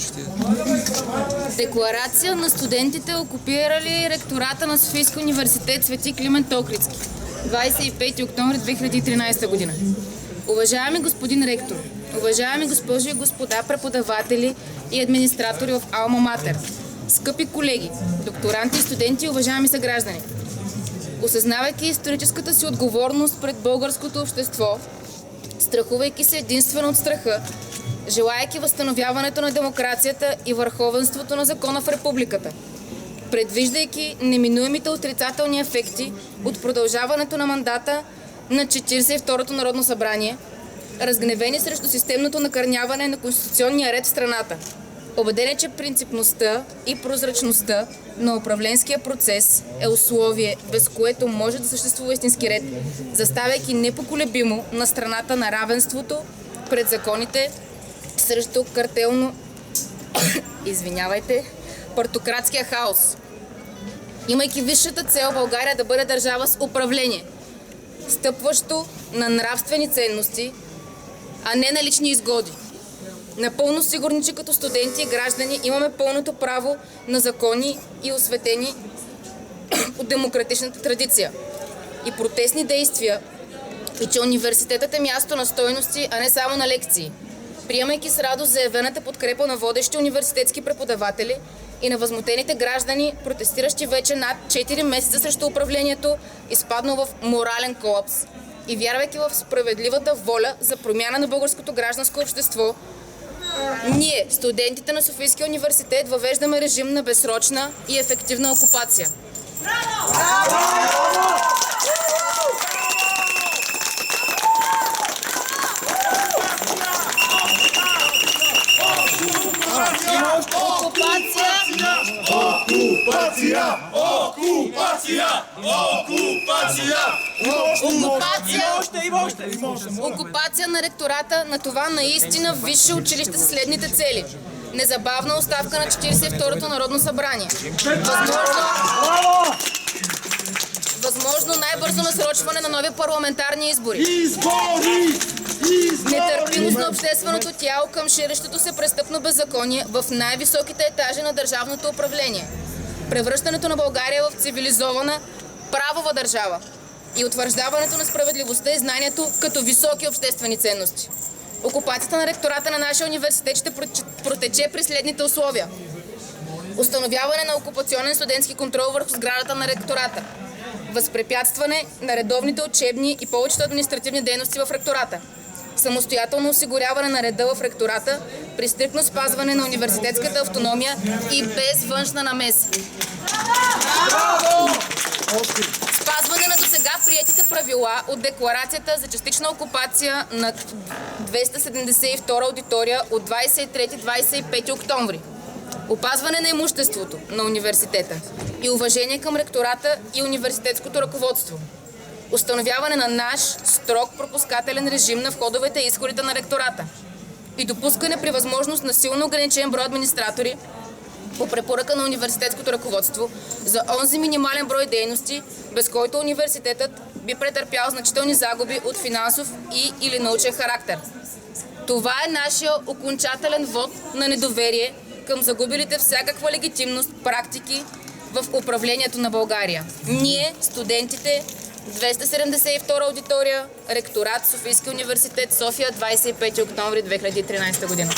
прочете. Декларация на студентите, окупирали ректората на Софийския университет Свети Климент Охридски. 25 октомври 2013 година. Уважаеми господин ректор, уважаеми госпожи и господа преподаватели и администратори в Алма Матер, скъпи колеги, докторанти и студенти, уважаеми съграждани, осъзнавайки историческата си отговорност пред българското общество, страхувайки се единствено от страха, желайки възстановяването на демокрацията и върховенството на закона в републиката, предвиждайки неминуемите отрицателни ефекти от продължаването на мандата на 42-то Народно събрание, разгневени срещу системното накърняване на конституционния ред в страната. Убеден, че принципността и прозрачността на управленския процес е условие, без което може да съществува истински ред, заставяйки непоколебимо на страната на равенството пред законите срещу картелно партократския хаос. Имайки висшата цел България да бъде държава с управление, стъпващо на нравствени ценности, а не на лични изгоди. Напълно сигурни, че като студенти и граждани имаме пълното право на закони и осветени от демократичната традиция и протестни действия, и че университетът е място на стойности, а не само на лекции. Приемайки с радост заявената подкрепа на водещи университетски преподаватели и на възмутените граждани, протестиращи вече над 4 месеца срещу управлението, изпаднал в морален колапс, и вярвайки в справедливата воля за промяна на българското гражданско общество, ние, студентите на Софийския университет, въвеждаме режим на безсрочна и ефективна окупация. Окупация на ректората на това наистина висше училище със следните цели: незабавна оставка на 42-то Народно събрание, възможно най-бързо насрочване на нови парламентарни избори, нетърпимост на общественото тяло към ширещото се престъпно беззаконие в най-високите етажи на държавното управление, превръщането на България в цивилизована правова държава и утвърждаването на справедливостта и знанието като високи обществени ценности. Окупацията на ректората на нашия университет ще протече при следните условия: установяване на окупационен студентски контрол върху сградата на ректората, възпрепятстване на редовните учебни и повечето административни дейности в ректората, самостоятелно осигуряване на реда в ректората при стриктно спазване на университетската автономия и без външна намеса. Спазване на досега приетите правила от декларацията за частична окупация на 272 аудитория от 23-25 октомври. Опазване на имуществото на университета и уважение към ректората и университетското ръководство. Установяване на наш строг пропускателен режим на входовете и изходите на ректората и допускане при възможност на силно ограничен брой администратори по препоръка на университетското ръководство за онзи минимален брой дейности, без който университетът би претърпял значителни загуби от финансов или научен характер. Това е нашия окончателен вод на недоверие към загубилите всякаква легитимност практики в управлението на България. Ние, студентите, 272 аудитория, ректорат, Софийски университет, София, 25 октомври 2013 година.